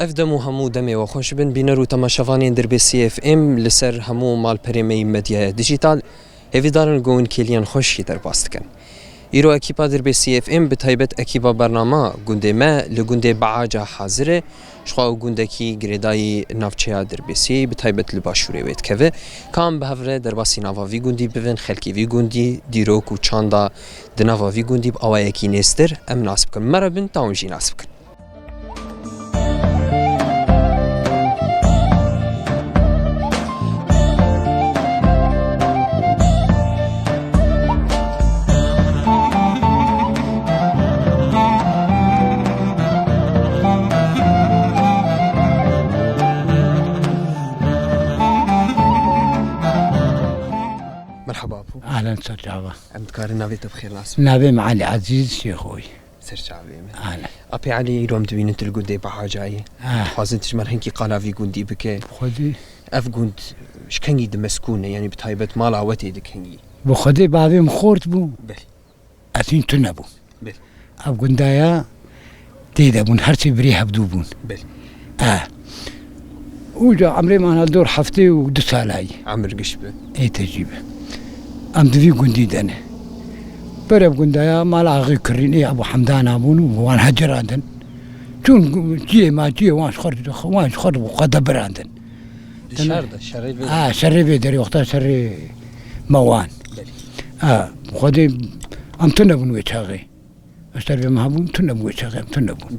اف دمو همو دمي وخوش بن بينرو تماشافانين دربي سي اف ام لسر همو مال بريمي ميديا ديجيتال هفي دارن جون كيليان خوشي در باستكن ايرو اكيبا دربي سي اف ام بتايبت اكيبا برنامه گونده ما لگونده بعاجا حاضره شخوا گوندکی گریدای نافچیا دربي سي بتايبت لباشوري ويت كفه كام بهفره درباسي نافا في گوندي بفن خلكي في گوندي ديروك و چاندا دنافا في گوندي باوايكي نستر ام ناسب كن مربن تاونجي ناسب كن مرحبا ابو اهلا سرجعبه امتكار نافيت بخير ناس نابي معالي عزيز شيخوي سرجعبه اهلا ابي علي روم دبين انت الجندي بحاجاي حازن تجمر هنكي قالا في جندي بك خدي اف جند شكنجي دمسكونه يعني بتايبت مال عوتي دكنجي بخدي بابي مخورت بو بل اثين تنبو بل اب جندايا تيدبون هرسي بريها بدوبون بل وجا عمري ما انا دور حفتي ودسالاي عمر قشبه اي تجيبه ام في جندي دنا برب جندايا مال غي كرين اي ابو حمدان ابون وان هجرادن تون جي ما جي واش خرج وقد براندن شرد شري شري بيدري وقتها شري موان خدي ام تنبون ويتشاغي اشتري مهبون تنبون ويتشاغي تنبون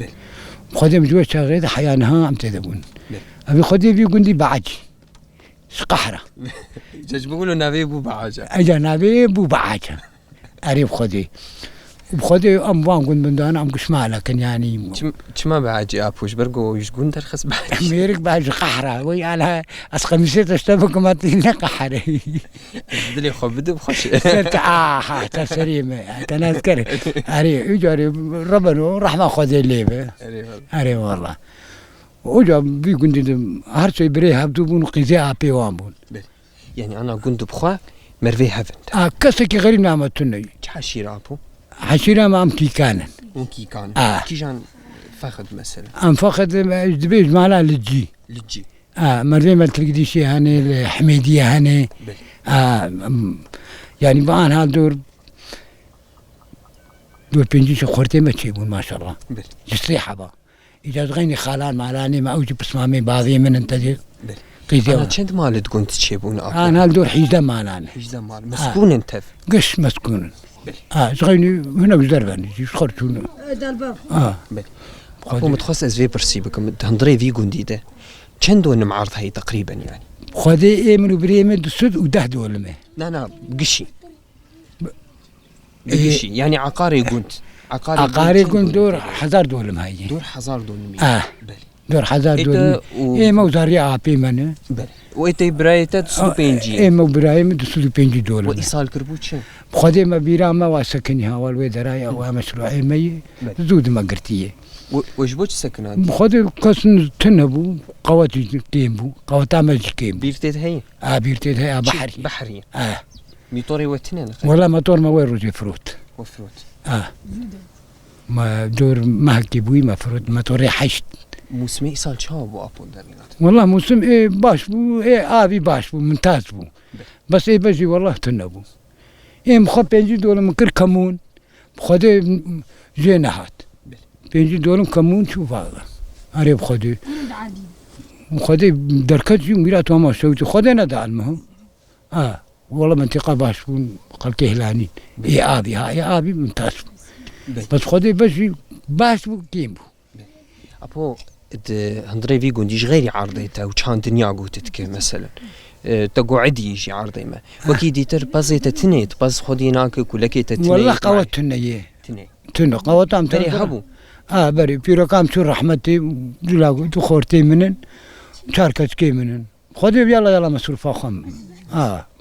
خدي مجوي شاغي حيانها ام تذبون ابي خدي في جندي بعجي سقحره جاج بيقولوا نبي بو بعاجه اجا نبي بو بعاجه اريب خدي وبخدي ام وان قند من دانا ام قشما لكن يعني كما بعاجي ابوش برقو يشقون درخص بعاجي ميرك بعاجي قحره وي انا اسقميسيت اشتبك ما تينا قحره بدلي خو بدو بخش تسريمه تنذكر اري يجري ربنا رحمه خدي ليبه اري والله وجا بي قندي هرسي بريها بدون قزاء بيوامون يعني انا قند بخوا مرفي هفنت كسكي غريب نعمتني حشيره ابو حشيره ما امتي كان ممكن كان كي جان فخد مثلا ام فخد دبيج مالا للجي مرفي ما تلقدي شي هاني الحميديه هاني يعني بان هالدور دور بنجيش خورتي ما تشيبون ما شاء الله يصيح با إجاز غيني خالان مالاني ما أوجي بسمامي بعضي من انتظر أنا كنت مالد كنت تشيبون أنا هالدور حيزة مالاني حيزة مال مسكون انت قش مسكون غيني هنا بزرباني يشخرتون دالباب بل أبو متخصص في برسي بكم تهندري في جنديده كم دون معرض هي تقريبا يعني خذي من بريمد السد وده دول ما لا قشي قشي يعني عقاري كنت عقاري كنت دور حزار دول ما هي دور حزار دول دور حزار دول موزاري عابي منه بل وإنتي برايته تسلو بينجي مو برايم تسلو بينجي دول وإيصال كربوتش خذي ما بيرا ما واسكنها والويدراي أو مشروعي مي زود ما قرتيه وجبوش سكنات خذي كسن تنبو قواتي كيمبو قواتا ما كيمبو بيرتيت هي بيرتيت هي بحري ميطوري وتنين ولا موتور ما وين روجي فروت وفروت ما دور ما هكيبوي ما فروت موتوري حشت موسمي صار شاب وابو درينات والله موسم ايه باش بو ايه ابي باش بو ممتاز بو بس ايه بجي والله تنبو ايه مخ بينجي دول مكر كمون بخدي جناحات بينجي دول كمون شوف هذا اري بخدي وخدي دركت يوم ميرات وما سويت خدي انا المهم والله منطقه باش بو قلت هلاني ايه ابي يا ابي ممتاز بس خدي بجي باش بو كيمبو ابو هندري في جنديش غير عرضيته وكان دنيا قوتتك مثلا تقعد يجي عرضي ما وكيدي تر بازيته تنيت باز خدي هناك كلكي تنيت والله قوتنا يه تنو قوتام تري هبو بري في رقم شو رحمتي لا تخورتي منن شاركت كي منن خدي يلا مصروف خم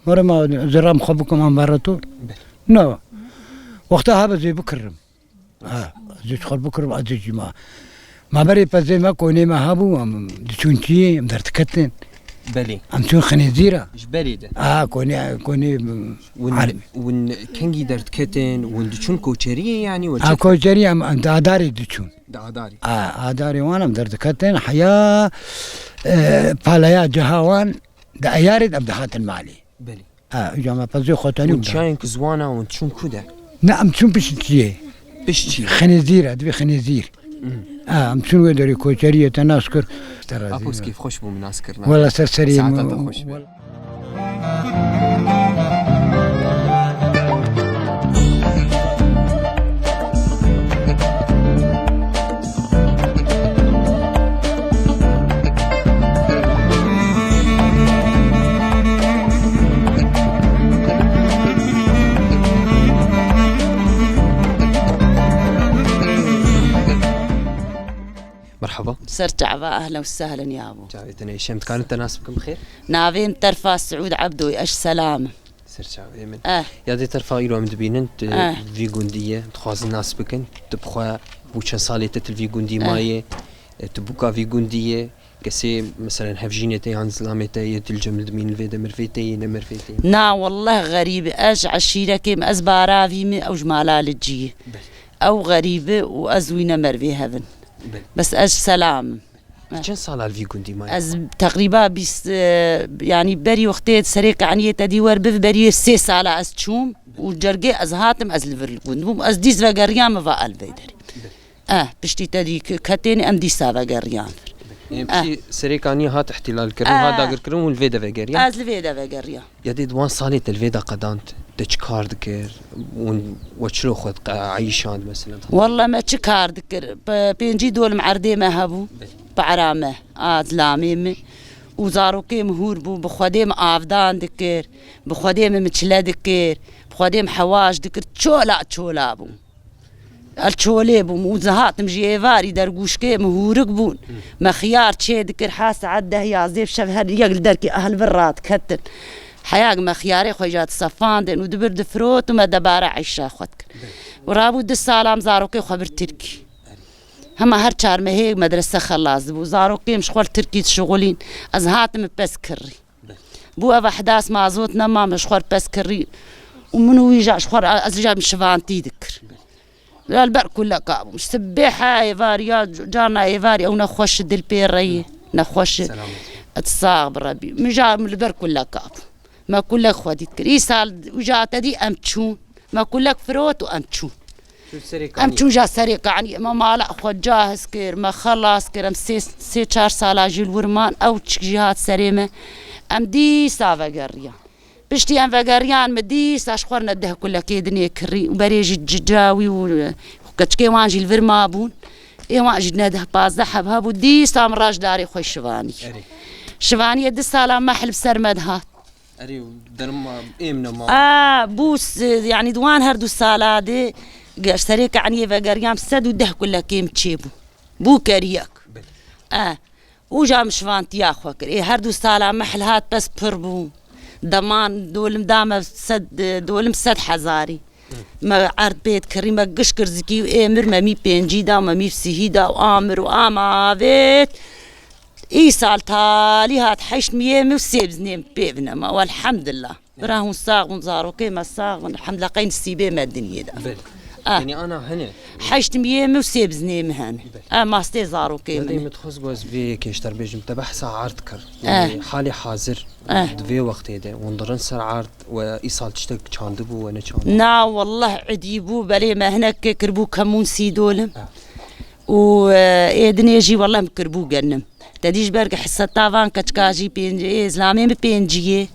مرة ما زرام خبكم عن مرتو نو وقتها بزي بكرم زي خرب بكرم أزي ما بري بزي ما كوني ما هبو دشونتي مدرت كتن بلي أمشون خنزيرة ايش بريده كوني عربي ون كنجي درت كتن ون دشون كوتشريه يعني ولا كوجري أم داري دشون داري داري وانا مدرت كتن حياة باليا جهوان دا أيارد أم دخلت المالي بلي جامع بزي خوتاني ون شاين كزوانا ون تشون كودا نعم شون بشتيه بشتي خنزير هذي خنزير شنو يدري كوشرية تناسكر أبوس كيف خوش بو مناسكرنا ولا سرسري ساعات خوش مرحبا سرتعبا اهلا وسهلا يا ابو جايتنا هشام كانت تناسبكم بخير نافين ترفا سعود عبدو اش سلامه سرتعب يمن يا دي ترفا يلو مدبينن في جونديه تخواز الناس بكن تبخوا بوچن سالي تل في جوندي ماي تبوكا في جونديه كسي مثلا هفجينتي عن زلامتي الجمل دمين الفيدا مرفيتي نمرفيتي نا والله غريب اش عشيره كيم ازبارا في او جمالا لجي او غريبه وازوينه مرفي هذن بس اش سلام كم صار الفي جوندي ماي از تقريبا بس يعني بري وقتي سريق عني تدي ور بري 6 ساعه از تشوم وجرجي از هاتم از الفرقون از ديز وغريام فا الفيدري بشتي تدي كتين ام دي سا وغريام بشي سريق عني هات احتلال كرم هذا كرم والفيدا وغريام از الفيدا وغريام يدي دوان صالي الفيدا قدانت تشكار ذكر وشلو خد عيشان مثلا والله ما تشكار ذكر بينجي دول معردي ما هبو بعرامه زلامي وزاروكي مهور بو بخديم افدان ذكر بخديم متشلا ذكر بخديم حواش ذكر تشولا بو التشولي بو وزهات مجي فاري درغوشكي مهورك بون ما خيار تشي ذكر حاس عده يا زيف شبه يقل دركي اهل برات كتن حياق ما خياري خويجات صفان دين ودبر دفروت وما دبارة عيشة خدك ورابو دي السلام زاروكي خبر تركي هما هر چار مهيق مدرسة خلاص بو زاروكي مشغول تركي شغولين از هاتم بس كري بو افا حداس مازوت نما مشغول بس كري ومنو يجا شغول از جا مشفانتي ذكر البر كلها قابو مش سبيحة ايفاريا جارنا ايفاري او نخوش دل بيري نخوش اتصاغ بربي مجا من البر كلها قابو ما كلك خودي تكري سال وجات دي امتشون ما كلك فروت وامتشون امتشون جا سريق يعني ما مالا خود جاهز كير ما خلاص كير ام سي 4 سال جيل ورمان او جهات سريمه ام دي سافا قريا بشتي ام فقريان مدي ساشخورنا ده كلك دنيا كري وبريج الجاوي وكتشكي وانجي الفرما بون اي وانجي نده باز ذهب هابو دي سام راج داري خوي شفاني دي سالا محل بسرمد هات أريو درما إمنا ما بوس يعني دوان هردو السالادة اشتريك عني فقريام سدو ده كلها كيم تشيبو بو كرياك وجا مشفانت يا خوكر هردو السالا محل هات بس بربو ضمان دول مدامة دول مسد حزاري ما عرض بيت كريمة قشكر زكي وامر مامي بينجيدا ومامي فسيهيدا وامر وآما بيت اي سال تالي هات حشت مية وسيبزني بيبنا ما والحمد لله براهون صاغ ونزارو كيما صاغ الحمد لله قين السيبي ما الدنيا دا يعني انا هنا حشت مية وسيبزني مهن ما استي زارو كيما دي متخص جوز في كيشتر بيجم تبحث عرض كر يعني حالي حاضر في وقت هذا وندرن سر عرض وايصال تشتك تشاندبو وانا تشاندبو نا والله عديبو بلي ما هناك كربو كمون سيدولم وإيدن يجي والله مكربو جنم تديش برق حصة طافان كتكاجي بينجي إسلامي بينجيه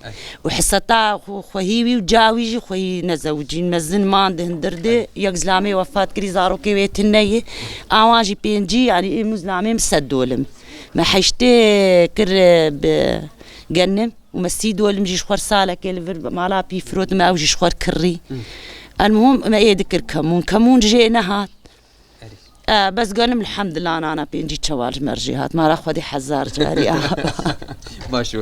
وحصة خوهيوي وجاويجي خوي نزوجين مزن ما عندهن دردي يك إسلامي وفات كري زارو كيويت النية آواجي بينجي يعني إيه مزلامي مسدولم ما حيشتي كر بجنم ومسي دولم جيش خور سالة كيل مالا بيفروت ما أوجيش خور كري المهم ما يذكر كمون جي نهات بس قالهم الحمد لله أنا بينجي تشوال مرجيهات ما راح ودي حزار جاري باش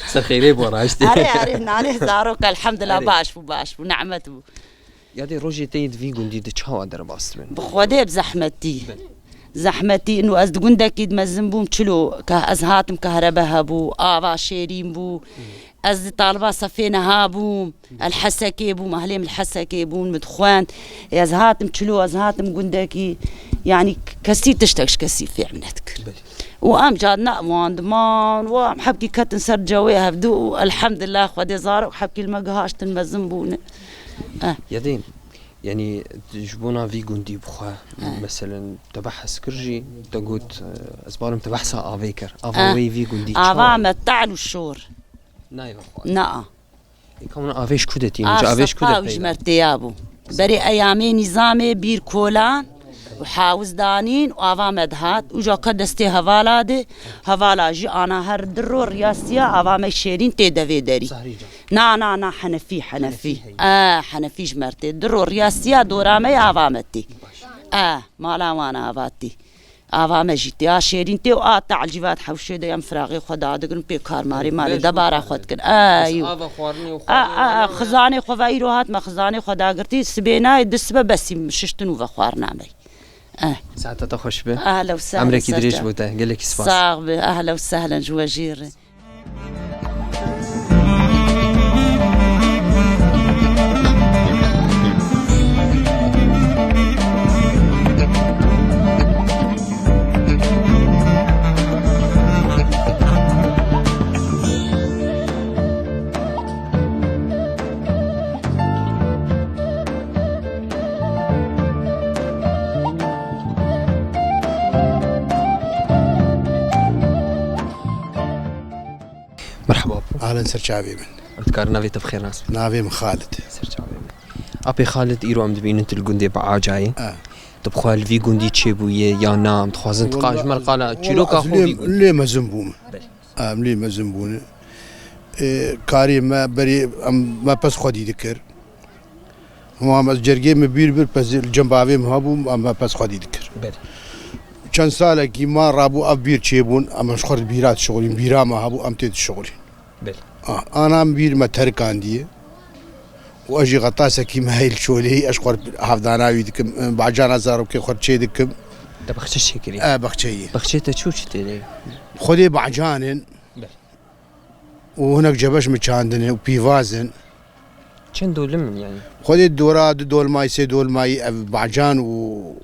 سر خيري بوراشتي أري عليه زاروك الحمد لله باش ونعمته يا دي روجي تيد في قندي تشاو در باستمن بخودي بزحمتي زحمتي إنه أز جندك يدمزن بوم تشلو كأزهاتم كهرباء هبو آوا شيرين بو أز طالبة صفينا هابو الحسكي بو مهليم الحسكي بو مدخوان أزهاتم تشلو أزهاتم جندكي يعني كسي تشتكش كسي في عملتك وأم جادنا واندمان وأم حبكي كتن سر جويها بدو الحمد لله خدي زار وحبكي المجهاش تنمزن بون يدين يعني جبونا في جندي بخوا مثلا تبحث كرجي تقول أسبارم تبحث أفيكر أفوي في جندي أفا متعلو الشور نايم نا يكون أفيش كودتي مش أفيش كودتي مرتيابو بري أيامي نظامي بير كولان وحاوز دانين وآفا مدهات وجا كدستي هوالا هوالا جي أنا هر درو رياسيا آفا مشيرين تيدوي داري نا حنفي حنفي جمرتي درو رياسيا دورامي آفا متي مالا وانا آفاتي آفا مجيتي شيرين تي وآتا الجيفات حوشي ديام فراغي خدا دقن بيكار ماري مالي دبارا خود كن آفا خوارني خزاني خوايرو هات ما خزاني خدا قرتي سبينا دسبة بسي ششتنو وخوارنا مي ساعتها خوش به اهلا وسهلا عمرك يدريش بوته قال لك سباس صاغب اهلا وسهلا جواجير مرحبا اهلا سرچاوي من انت كار نافي بخير ناس نافي من خالد سرچاوي ابي خالد ايرو ام دبين انت الجندي بعاجاي تبخوا الفي جندي تشيبويه يا نام تخوازن تقاش مر قال تشيلوكا خو لي مزنبوم لي مزنبون كاري ما بري ما بس خدي ذكر هو ما جرجي مبير بير بس الجنباوي مهابو ما بس خدي ذكر كان سالة كي ما رابو أبير تشيبون أما شخر بيرات شغلين بيرا ما هابو أم تيد شغلين أنا بير ما ترك عندي وأجي غطاسة كي ما هي الشغلي أشخر حفظانا ويدكم بعجانا زارو كي خر شيء دكم ده بخشش كري بخشي تشو تشتري خدي بعجانن وهناك جبش متشاندن وبيفازن كم دول من يعني خدي الدورة دول ماي سي دول ماي بعجان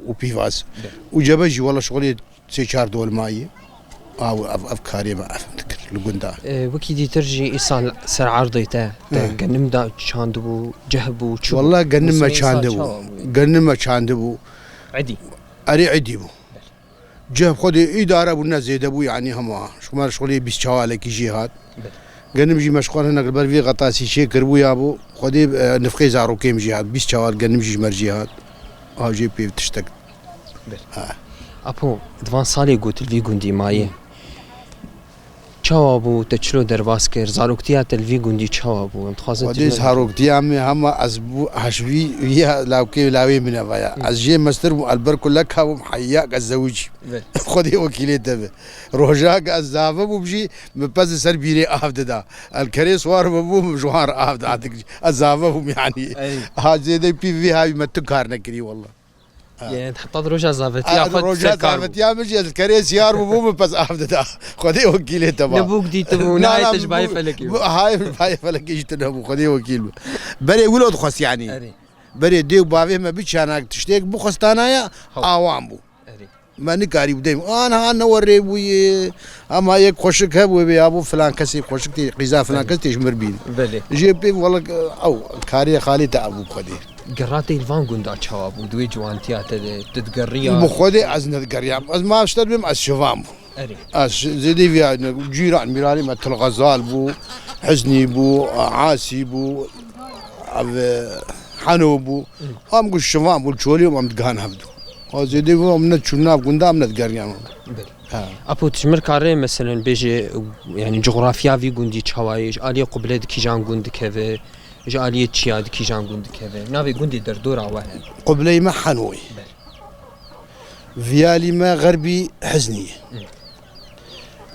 وبيفاز وجبجي والله شغلي سي شهر دول ماي او افكاري ما افهمتك لقندا وكي دي ترجي ايصال سر عرضيته قنم دا شاندبو جهبو شو والله قنم ما شاندبو عدي عدي بو جهب خدي اداره والناس زيدبو يعني هم شغلي بيشوالك جهات قنم جي مشغول هنا قبل في غطاسي شيء كربو يابو خدي نفقي زارو كيم جهات بيس شوال قنم جي مرجيهات ها جي بي تشتك ابو دوان سالي قلت الفي جندي ماي چاوابو تچلو درباسکر زاروکتیا تلوی گوندی چاوابو انتخاص ودي زاروکتیا می هم ازبو حشوی ويا لاوكي لاوي من ويا از جي مستر البركو لك هم حياك الزوج خدي وكيلي تبع روجاك الزافه بوجي مبز سر بيري افددا الكريس وار بو جوار افد الزافه يعني هذا دي بي في هاي متكار نكري والله يعني تحط روجا زافتيا روجا زافتيا مش الكريس يار بو بس افددا خدي وكيلي تبع نبوك دي تبونا تشباي فلكي هاي فلكي جتنبو خدي وكيل بري ولد خص يعني بري ديو بافي ما بيشانك تشتيك بو خستانايا اوام بو ما نكاري بديم انا نوري بوي اما هيك خوشك هبو ابو فلان كسي خوشك غذاء فلان كسي تشمر بين جيب والله او كاري خالي تعبو خدي قراتي الفان قندا تشاوابو دوي جوانتيا تتقريا بخدي ازن تقريا از ما اشتربم از شفام از زيدي في جيران ميراني ما الغزال بو حزني بو عاسي بو حنو بو ام قش شفام بو تشولي ام تقان هبدو زيدي هو من تشونا قندا من تقريا ابو تجمر كاري مثلا بيجي يعني جغرافيا في قندي تشاوايج الي قبله كيجان قند كذا جالية تشياد كيجان قند كذا نافي قندي دردورة واحد قبلي ما حنوي فيالي ما غربي حزني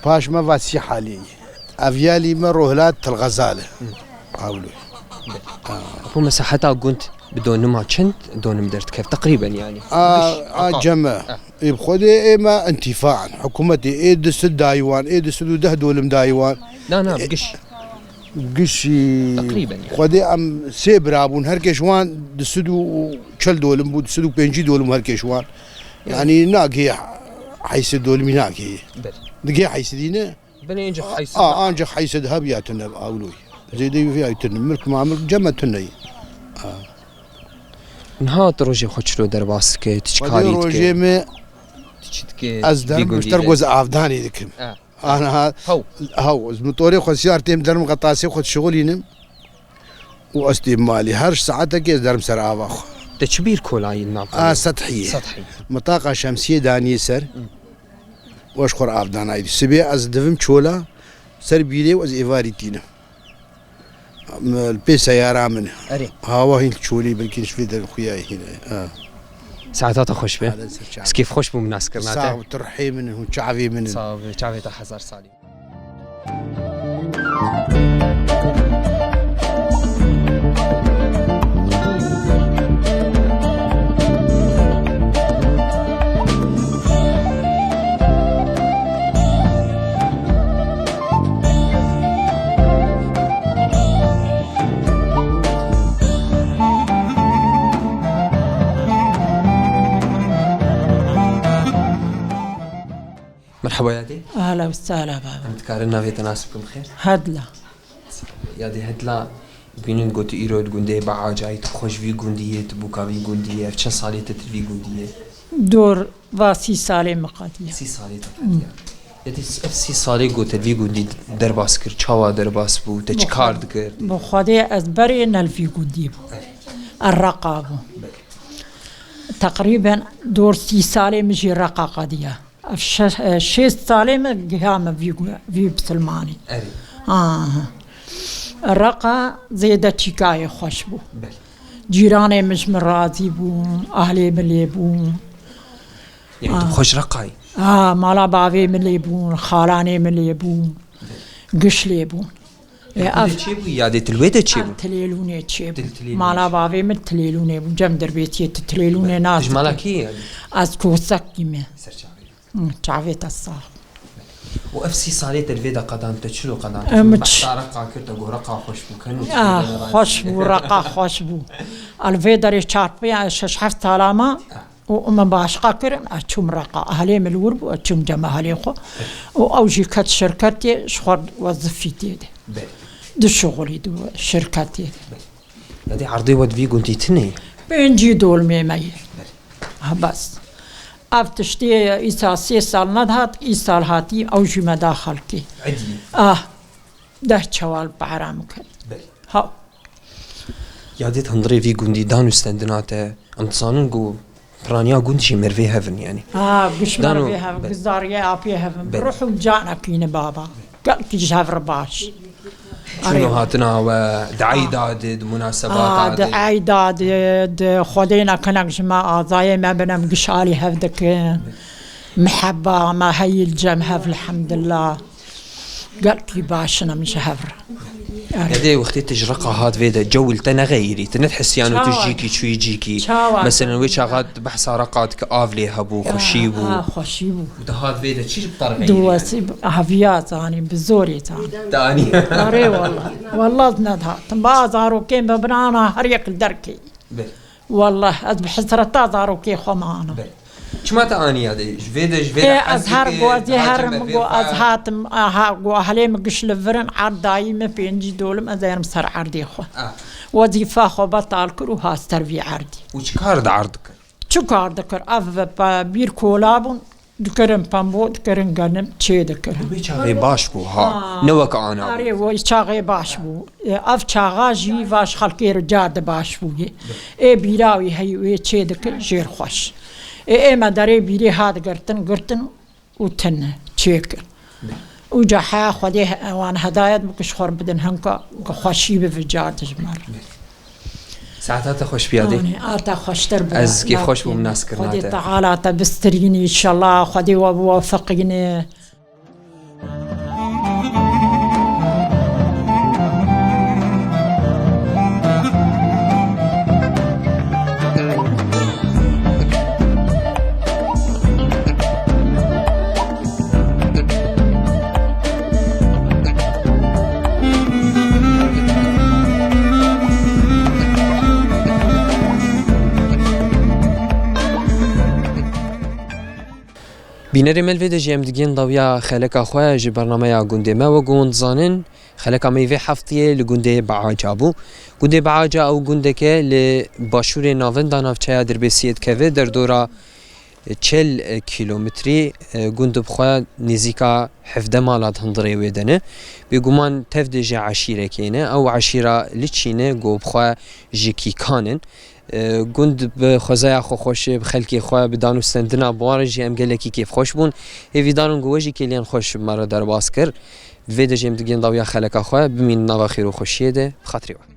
باش ما فاتسي حالي افيالي ما روهلات الغزالة حاولوا هو مساحتها قلت بدون ما كنت دون مدرت كيف تقريبا يعني جمع بخدي ما انتفاعا حكومتي دست دايوان دست ده دول دايوان لا بقش قشي تقريبا يعني. خدي ام سيبرابون هركشوان دسدو كل دول مو دسدو بنجي دول هركشوان يعني ناقي حيس دول مناقي دقي حيس دينا بني ينجح حيس انجح حيس ذهب ياتنا اولوي زي دي فيها يتن ملك ما ملك جمع تني نهات روجي خوشلو درباس كي تشكاريت روجي ما تشتكي ازدر مشترقوز افداني ذيك انا هاو الموتوري خد سيارتي درم قطاسي خد شغلي واستي مالي هرش ساعتك درم سر افاخ تشبير كولاي الناقه سطحيه مطاقه شمسيه داني سر واشخر افدان ايدي سبي از دفم تشولا سر بيلي واز ايفاريتينا البي سياره من هاو هين تشولي بلكن شفيد الخياي هنا ساعتها خوش به بس كيف خوش بو مناس كرناته صعب ترحي منه شعبي منه صعب شعبي تاع حزار صالي مرحبا يا دي اهلا وسهلا بابا متكارنا في تناسبكم خير هدلا يا دي هدلا بينن قلت ايرود قندي بعاجاي تخش في قنديه تبوكا في قنديه في صالي تتفي قنديه دور واسي سالي مقادية 6 صالي تقريبا يدي 6 قلت في قندي درباس كر تشاوا درباس بو تشكار دكر بخدي ازبري نلفي قديب الرقابة تقريبا دور 6 سالي مجي رقا قضية 6 سالي قام في بسلماني الرقا زيادة تشيكاي خوشبو جيراني مش من راضي بون اهلي ملي بون يعني خوش رقاي مالا بابي ملي بون خالاني ملي بون قش لي بون تشيبو يا دي تلويته تشيبو تليلوني تشيبو مالا بابي من تليلوني بون جم دربيتي تليلوني ناس مالكي يعني اسكو سكيمه تعرفت الصح وافسي صاليت الفيدا قدام تشلو قدام رقا كرت رقا خوش بو خوش بو رقا خوش بو الفيدا ري شاربي شحفت سلامه وما باشقا كرن اتشم رقا اهلي من الورب واتشم جما اهلي خو واوجي كات شركتي شخر وظيفتي دي شغلي دو شركتي هذه عرضي ود في قلتي تني بنجي دول ميمي بس افتشتي إيسا 3 سال ندهت إيسا هاتي أو جي مداخل كي عدي ده شوال بعرامك ها يا ديت هنضري في قندي دانو استندناته انتصانن قو برانيا قند شي مرفي هفن يعني قش مرفي هفن قزاريا أبي هفن بروحوا جانا كين بابا قال كيش هفر باش شنو هاتنا ودعاي داد مناسبات دعاي داد خدينا كنك جماعة ضايع ما بنام قشالي هفدك محبة ما هي الجمع الحمد لله قال كي باشنا مش هفر هذه وقت تجرقة هاد فيدا جو التنغيري تنتحس يعني تجيكي شو يجيكي مثلا ويش غاد بحث رقات كافلي هبو خشيبو خشيبو ده هاد فيدا شيء بطريقة دواسي هفيات يعني بزوري تاني أري والله زندها تبازارو كين ببنانا هريك الدركي والله بحسرتا زارو كي خمانا شما تاني هذا جفيدا أزهر قوازي هرم قو أزهاتم قو أهليم قش لفرن عردايم بينجي دولم أزايرم سر عردي خو وظيفة خو بطال كرو هاستر في عردي وش كارد عردك؟ شو كارد كر أف بير كولابون دكرم بامبو دكرم غنم تشي دكرم بيشاغي باش بو ها نوك انا اري ويشاغي باش بو اف شاغاجي واش خلقي رجاد باش بو اي بيراوي هي وي تشي دكر جير خوش اي ما داري بيري هاد قرتن وتن تشيك وجا خديه وانا هدايا مكش خور بدن هنكا خوشي بفجاد جمال ساعتها خوش بيادي آتا خوش تربية از كيف خوش بو مناس كرناته خدي تعالى تبستريني إن شاء الله خدي ووفقيني بینەری ملوێدە ژێم دگەن داویا خەلەکە خۆیان ji بەرنامەیە گوندێمەوە گوند زانن خەلەکە مەیڤێ هەفتەیە لە گوندێ بەعاجا بوو گوندێ بەعاجا ئەو گوندەکە لە باشوورێ ناڤندا ناوچەیە دەربێسیەتکەوێ دەردۆرا 40 کیلومتری گوند بخوا نزیکا 17 مالات هەندڕێ وێدەنە بێگومان تەف دێژێ عشیرەکەینە ئەو عشیرە لچینە گۆ بخوا ژێکی کانن گوند بە خۆزایە خۆخۆشێ خەلکی خۆە بدان و ستەندنا بوارە ژی ئەم گەلێکی کێف خۆش بوون هێویدارن گوەژی کێلیان خۆش مەرە دەرباز کرد vê de jêm digên dawiya xeleka xwe bimînin nava xêr û xweşiyê de bi xatirê we.